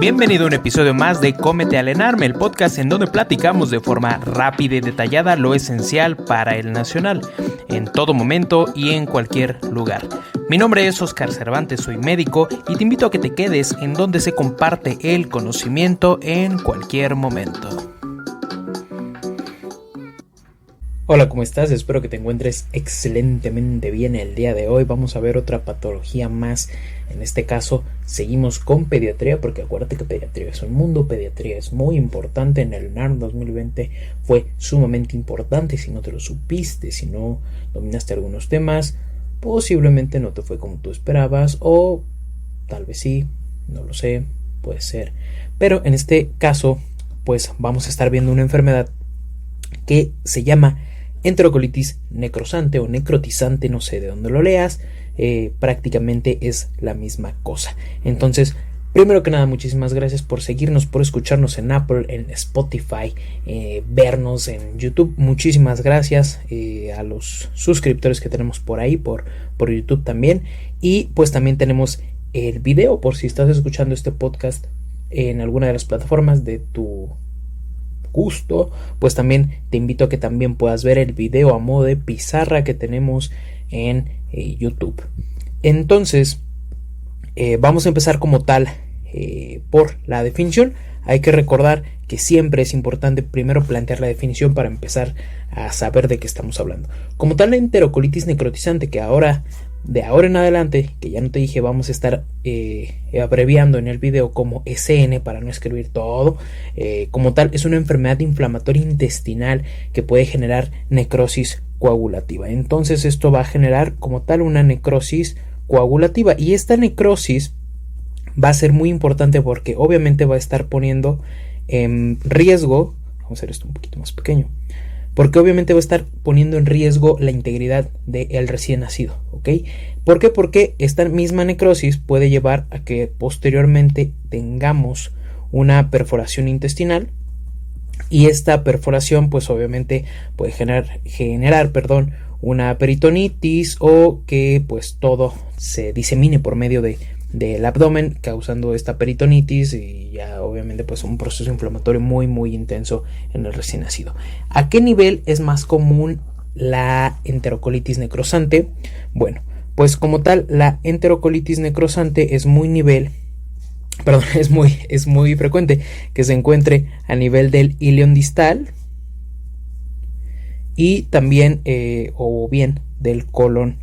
Bienvenido a un episodio más de Cómete al Enarme, el podcast en donde platicamos de forma rápida y detallada lo esencial para el nacional, en todo momento y en cualquier lugar. Mi nombre es Oscar Cervantes, soy médico y te invito a que te quedes en donde se comparte el conocimiento en cualquier momento. Hola, ¿cómo estás? Espero que te encuentres excelentemente bien el día de hoy. Vamos a ver otra patología más. En este caso, seguimos con pediatría, porque acuérdate que pediatría es un mundo, pediatría es muy importante. En el NARM 2020 fue sumamente importante. Si no te lo supiste, si no dominaste algunos temas, posiblemente no te fue como tú esperabas, o tal vez sí, no lo sé, puede ser. Pero en este caso, pues vamos a estar viendo una enfermedad que se llama enterocolitis necrosante o necrotizante, no sé de dónde lo leas, prácticamente es la misma cosa. Entonces, primero que nada, muchísimas gracias por seguirnos, por escucharnos en Apple, en Spotify, vernos en YouTube. Muchísimas gracias a los suscriptores que tenemos por ahí, por YouTube también. Y pues también tenemos el video, por si estás escuchando este podcast en alguna de las plataformas de tu gusto, pues también te invito a que también puedas ver el video a modo de pizarra que tenemos en YouTube. Entonces, vamos a empezar como tal por la definición. Hay que recordar que siempre es importante primero plantear la definición para empezar a saber de qué estamos hablando. Como tal, la enterocolitis necrotizante, que de ahora en adelante, que ya no te dije, vamos a estar abreviando en el video como SN para no escribir todo, como tal es una enfermedad inflamatoria intestinal que puede generar necrosis coagulativa. Entonces esto va a generar como tal una necrosis coagulativa, y esta necrosis va a ser muy importante porque obviamente va a estar poniendo en riesgo, vamos a hacer esto un poquito más pequeño, porque obviamente va a estar poniendo en riesgo la integridad del recién nacido, ¿ok? ¿Por qué? Porque esta misma necrosis puede llevar a que posteriormente tengamos una perforación intestinal, y esta perforación pues obviamente puede generar una peritonitis, o que pues todo se disemine por medio del abdomen, causando esta peritonitis, y ya obviamente pues un proceso inflamatorio muy intenso en el recién nacido. ¿A qué nivel es más común la enterocolitis necrosante? Bueno, pues como tal, la enterocolitis necrosante es muy frecuente que se encuentre a nivel del ilion distal y también o bien del colon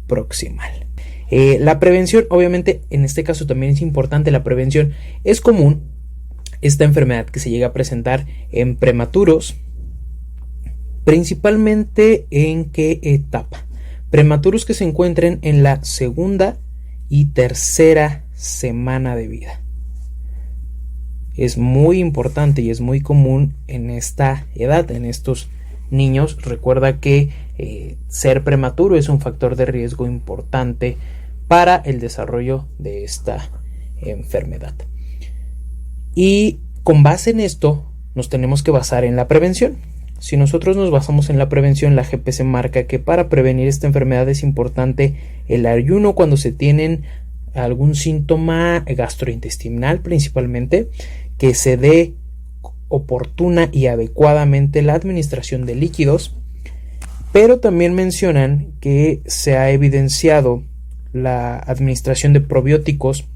proximal. La prevención, obviamente, en este caso también es importante. La prevención es común esta enfermedad que se llega a presentar en prematuros, principalmente en qué etapa. Prematuros que se encuentren en la segunda y tercera semana de vida. Es muy importante y es muy común en esta edad, en estos niños. Recuerda que ser prematuro es un factor de riesgo importante para el desarrollo de esta enfermedad. Y con base en esto nos tenemos que basar en la prevención. Si nosotros nos basamos en la prevención, la GPC marca que para prevenir esta enfermedad es importante el ayuno cuando se tienen algún síntoma gastrointestinal, principalmente, que se dé oportuna y adecuadamente la administración de líquidos, pero también mencionan que se ha evidenciado la administración de probióticos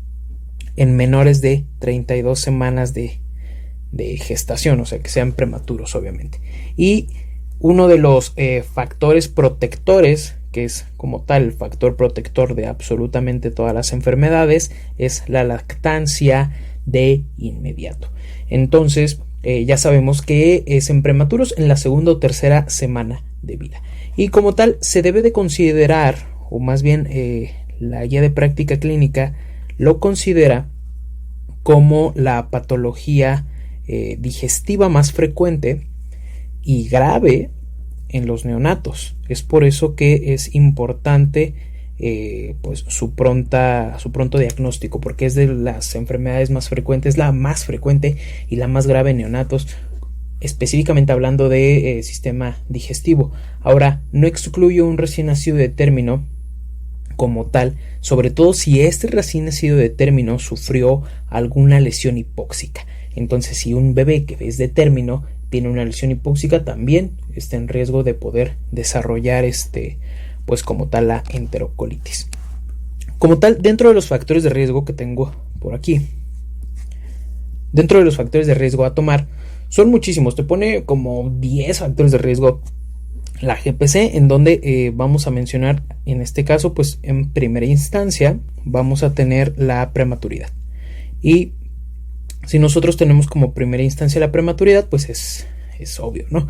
en menores de 32 semanas de gestación, o sea que sean prematuros obviamente. Y uno de los factores protectores, que es como tal el factor protector de absolutamente todas las enfermedades, es la lactancia de inmediato. Entonces ya sabemos que es en prematuros en la segunda o tercera semana de vida, y como tal se debe de considerar, o más bien la guía de práctica clínica lo considera como la patología digestiva más frecuente y grave en los neonatos. Es por eso que es importante pues su pronto diagnóstico, porque es de las enfermedades más frecuentes, la más frecuente y la más grave en neonatos, específicamente hablando de sistema digestivo. Ahora, no excluyo un recién nacido de término como tal, sobre todo si este recién nacido de término sufrió alguna lesión hipóxica. Entonces, si un bebé que es de término tiene una lesión hipóxica, también está en riesgo de poder desarrollar pues como tal la enterocolitis. Como tal, dentro de los factores de riesgo que tengo por aquí, dentro de los factores de riesgo a tomar, son muchísimos, te pone como 10 factores de riesgo la GPC, en donde vamos a mencionar, en este caso, pues en primera instancia vamos a tener la prematuridad. Y si nosotros tenemos como primera instancia la prematuridad, pues es obvio, ¿no?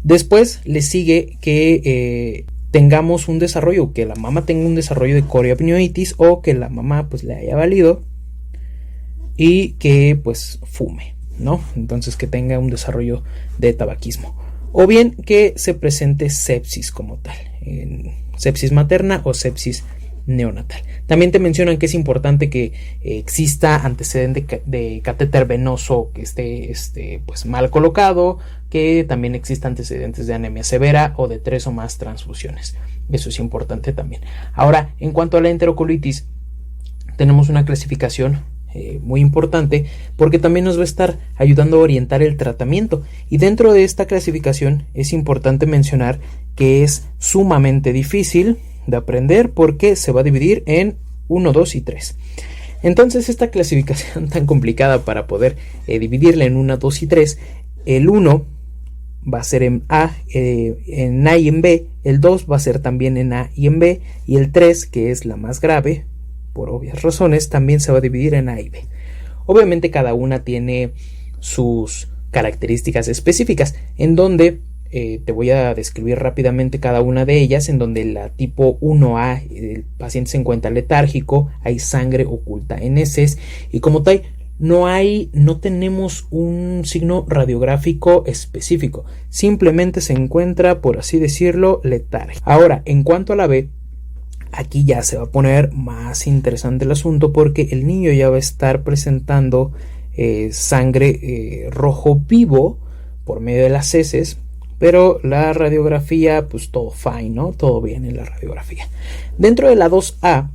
Después le sigue que tengamos un desarrollo, que la mamá tenga un desarrollo de coriapnioitis, o que la mamá pues le haya valido y que pues fume, ¿no? Entonces, que tenga un desarrollo de tabaquismo, o bien que se presente sepsis como tal, sepsis materna o sepsis neonatal. También te mencionan que es importante que exista antecedente de catéter venoso que esté pues mal colocado, que también exista antecedentes de anemia severa o de 3 o más transfusiones. Eso es importante también. Ahora, en cuanto a la enterocolitis, tenemos una clasificación muy importante, porque también nos va a estar ayudando a orientar el tratamiento. Y dentro de esta clasificación es importante mencionar que es sumamente difícil de aprender, porque se va a dividir en 1, 2 y 3. Entonces, esta clasificación tan complicada para poder dividirla en 1, 2 y 3, el 1 va a ser en A y en B, el 2 va a ser también en A y en B, y el 3, que es la más grave, por obvias razones, también se va a dividir en A y B. Obviamente cada una tiene sus características específicas, en donde te voy a describir rápidamente cada una de ellas, en donde la tipo 1A, el paciente se encuentra letárgico, hay sangre oculta en heces, y como tal no tenemos un signo radiográfico específico, simplemente se encuentra, por así decirlo, letárgico. Ahora, en cuanto a la B, aquí ya se va a poner más interesante el asunto, porque el niño ya va a estar presentando sangre rojo vivo por medio de las heces, pero la radiografía, pues todo fine, ¿no? Todo bien en la radiografía. Dentro de la 2A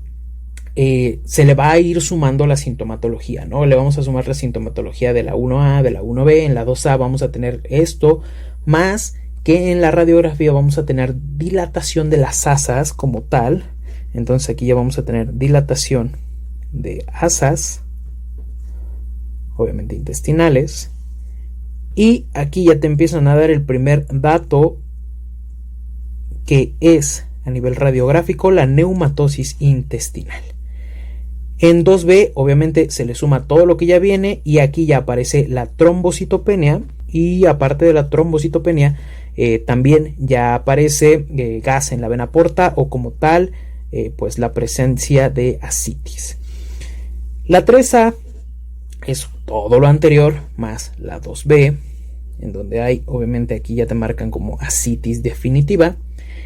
se le va a ir sumando la sintomatología, ¿no? Le vamos a sumar la sintomatología de la 1A, de la 1B. En la 2A vamos a tener esto, más que en la radiografía vamos a tener dilatación de las asas como tal. Entonces aquí ya vamos a tener dilatación de asas, obviamente intestinales, y aquí ya te empiezan a dar el primer dato, que es a nivel radiográfico la neumatosis intestinal. En 2B obviamente se le suma todo lo que ya viene, y aquí ya aparece la trombocitopenia, y aparte de la trombocitopenia también ya aparece gas en la vena porta, o como tal pues la presencia de ascitis. La 3A es todo lo anterior más la 2B, en donde hay, obviamente aquí ya te marcan como ascitis definitiva,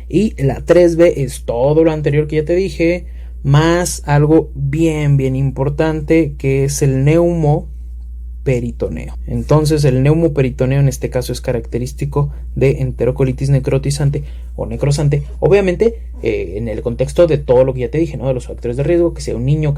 y la 3B es todo lo anterior que ya te dije, más algo bien importante, que es el neumoperitoneo. Entonces, el neumoperitoneo en este caso es característico de enterocolitis necrotizante o necrosante, obviamente en el contexto de todo lo que ya te dije, ¿no? De los factores de riesgo, que sea un niño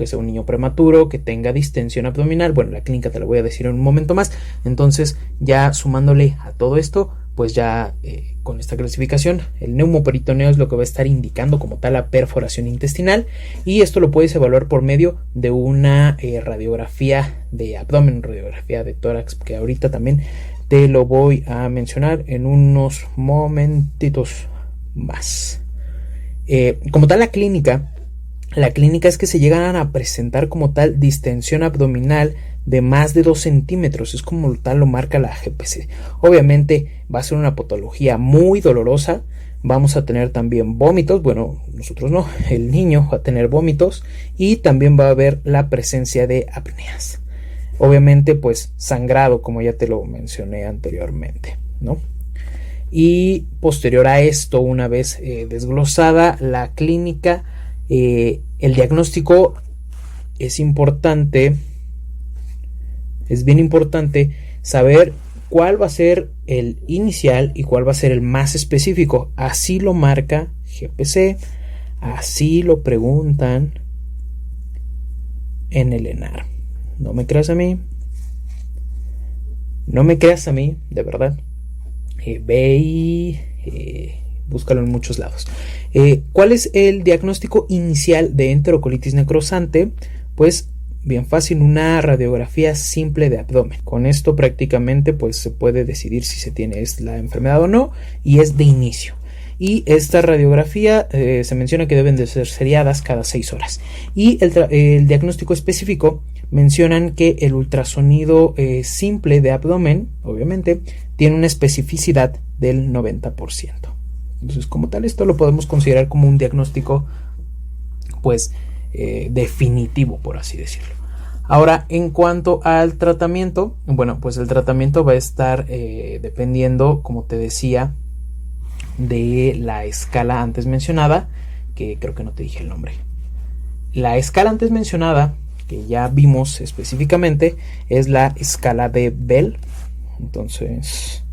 prematuro, que tenga distensión abdominal. Bueno, la clínica te la voy a decir en un momento más. Entonces, ya sumándole a todo esto, pues ya con esta clasificación, el neumoperitoneo es lo que va a estar indicando como tal la perforación intestinal, y esto lo puedes evaluar por medio de una radiografía de abdomen, radiografía de tórax, que ahorita también te lo voy a mencionar en unos momentitos más. Como tal, la clínica es que se llegan a presentar como tal distensión abdominal de más de 2 centímetros, es como tal lo marca la GPC. Obviamente va a ser una patología muy dolorosa, vamos a tener también vómitos, bueno, nosotros no, el niño va a tener vómitos, y también va a haber la presencia de apneas. Obviamente pues sangrado, como ya te lo mencioné anteriormente, ¿no? Y posterior a esto, una vez desglosada la clínica, el diagnóstico es bien importante saber cuál va a ser el inicial y cuál va a ser el más específico. Así lo marca GPC, Así lo preguntan en el ENAR. No me creas a mí. No me creas a mí, de verdad. Ve y búscalo en muchos lados. ¿Cuál es el diagnóstico inicial de enterocolitis necrosante? Pues bien fácil, una radiografía simple de abdomen. Con esto prácticamente pues se puede decidir si se tiene la enfermedad o no, y es de inicio. Y esta radiografía se menciona que deben de ser seriadas cada 6 horas. Y el diagnóstico específico mencionan que el ultrasonido simple de abdomen, obviamente, tiene una especificidad del 90%. Entonces, como tal, esto lo podemos considerar como un diagnóstico, pues, definitivo, por así decirlo. Ahora, en cuanto al tratamiento, bueno, pues el tratamiento va a estar dependiendo, como te decía, de la escala antes mencionada, que creo que no te dije el nombre. La escala antes mencionada, que ya vimos específicamente, es la escala de Bell. Entonces,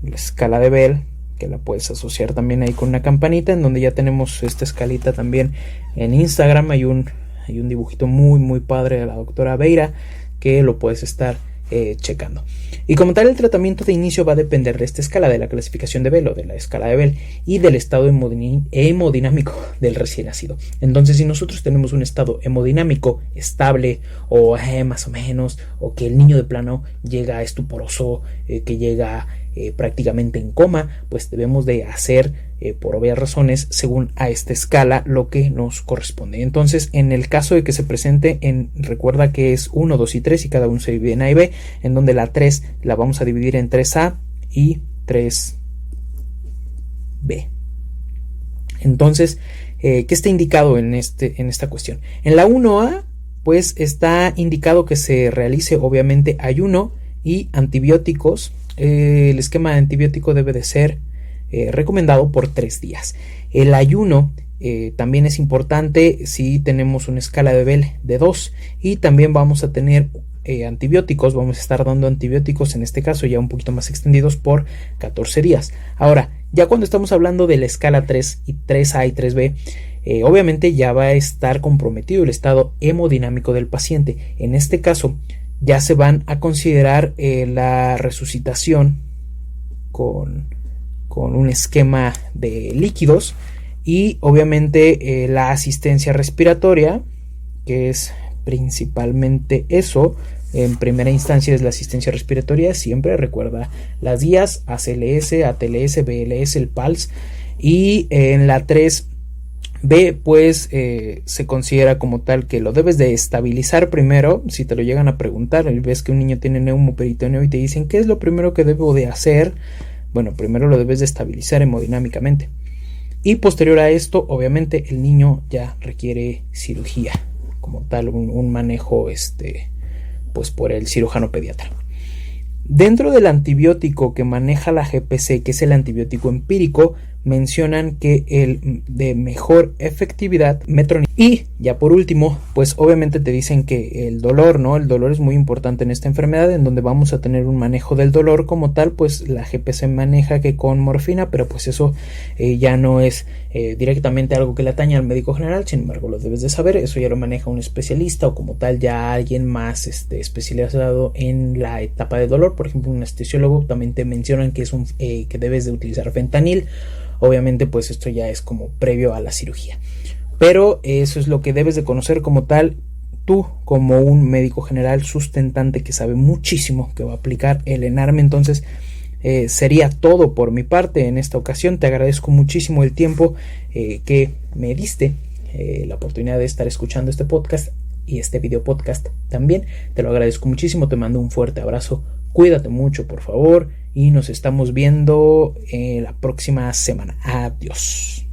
la escala de Bell, que la puedes asociar también ahí con una campanita, en donde ya tenemos esta escalita también en Instagram. Hay un dibujito muy padre de la doctora Beira, que lo puedes estar checando. Y como tal, el tratamiento de inicio va a depender de esta escala, de la clasificación de Bell o de la escala de Bell, y del estado hemodinámico del recién nacido. Entonces, si nosotros tenemos un estado hemodinámico estable o más o menos, o que el niño de plano llega estuporoso, que llega prácticamente en coma, pues debemos de hacer por obvias razones, según a esta escala, lo que nos corresponde. Entonces, en el caso de que se presente recuerda que es 1, 2 y 3, y cada uno se divide en A y B, en donde la 3 la vamos a dividir en 3A y 3B. Entonces, ¿qué está indicado en esta cuestión? En la 1A, pues está indicado que se realice obviamente ayuno y antibióticos. El esquema de antibiótico debe de ser recomendado por 3 días. El ayuno también es importante si tenemos una escala de Bell de 2, y también vamos a tener antibióticos. Vamos a estar dando antibióticos, en este caso ya un poquito más extendidos, por 14 días. Ahora, ya cuando estamos hablando de la escala 3 y 3A y 3B, obviamente ya va a estar comprometido el estado hemodinámico del paciente. En este caso ya se van a considerar la resucitación con un esquema de líquidos, y obviamente la asistencia respiratoria, que es principalmente eso. En primera instancia es la asistencia respiratoria. Siempre recuerda las guías: ACLS, ATLS, BLS, el PALS. Y en la 3B pues se considera como tal que lo debes de estabilizar primero. Si te lo llegan a preguntar y ves que un niño tiene neumoperitoneo y te dicen ¿qué es lo primero que debo de hacer? Bueno, primero lo debes de estabilizar hemodinámicamente, y posterior a esto obviamente el niño ya requiere cirugía como tal, un manejo pues por el cirujano pediatra. Dentro del antibiótico que maneja la GPC, que es el antibiótico empírico, mencionan que el de mejor efectividad, Metronidazol. Y ya por último, pues obviamente te dicen que el dolor, ¿no? El dolor es muy importante en esta enfermedad, en donde vamos a tener un manejo del dolor como tal. Pues la GPC maneja que con morfina, pero pues eso ya no es directamente algo que le atañe al médico general. Sin embargo, lo debes de saber, eso ya lo maneja un especialista, o como tal ya alguien más especializado en la etapa de dolor. Por ejemplo, un anestesiólogo. También te mencionan que es que debes de utilizar fentanil. Obviamente pues esto ya es como previo a la cirugía, pero eso es lo que debes de conocer como tal, tú como un médico general sustentante que sabe muchísimo, que va a aplicar el ENARM. Entonces sería todo por mi parte en esta ocasión. Te agradezco muchísimo el tiempo que me diste, la oportunidad de estar escuchando este podcast y este video podcast también. Te lo agradezco muchísimo, te mando un fuerte abrazo, cuídate mucho por favor, y nos estamos viendo la próxima semana. Adiós.